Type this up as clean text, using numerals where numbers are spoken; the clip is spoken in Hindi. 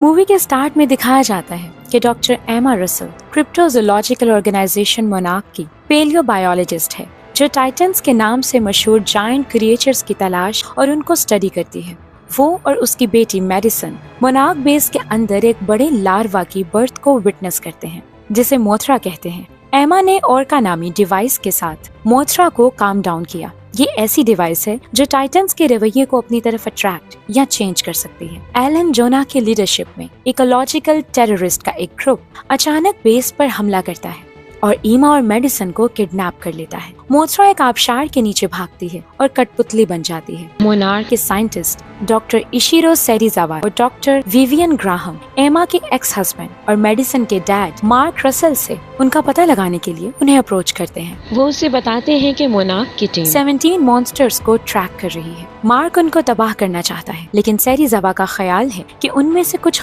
मूवी के स्टार्ट में दिखाया जाता है कि डॉक्टर एमा रसल क्रिप्टोजोलॉजिकल ऑर्गेनाइजेशन मोनार्क की पेलियोबायोलॉजिस्ट है जो टाइटन्स के नाम से मशहूर जायंट क्रिएचर्स की तलाश और उनको स्टडी करती है। वो और उसकी बेटी मेडिसन मोनार्क बेस के अंदर एक बड़े लार्वा की बर्थ को विटनेस करते हैं जिसे मोथरा कहते हैं। एमा ने ओर्का नामी डिवाइस के साथ मोथरा को काम डाउन किया। ये ऐसी डिवाइस है जो टाइटन्स के रवैये को अपनी तरफ अट्रैक्ट या चेंज कर सकती है। एलन जोना के लीडरशिप में इकोलॉजिकल टेररिस्ट का एक ग्रुप अचानक बेस पर हमला करता है और ईमा और मेडिसन को किडनैप कर लेता है। मोथरा एक आबशार के नीचे भागती है और कठपुतली बन जाती है। मोनार्क के साइंटिस्ट डॉक्टर इशिरो सेरिजावा और डॉक्टर विवियन ग्राहम एमा के एक्स हस्बैंड और मेडिसन के डैड मार्क रसल से उनका पता लगाने के लिए उन्हें अप्रोच करते हैं। वो उसे बताते हैं कि मोनार्क की टीम 17 मॉन्स्टर्स को ट्रैक कर रही है। मार्क उनको तबाह करना चाहता है लेकिन सेरिजावा का ख्याल है कि उनमें से कुछ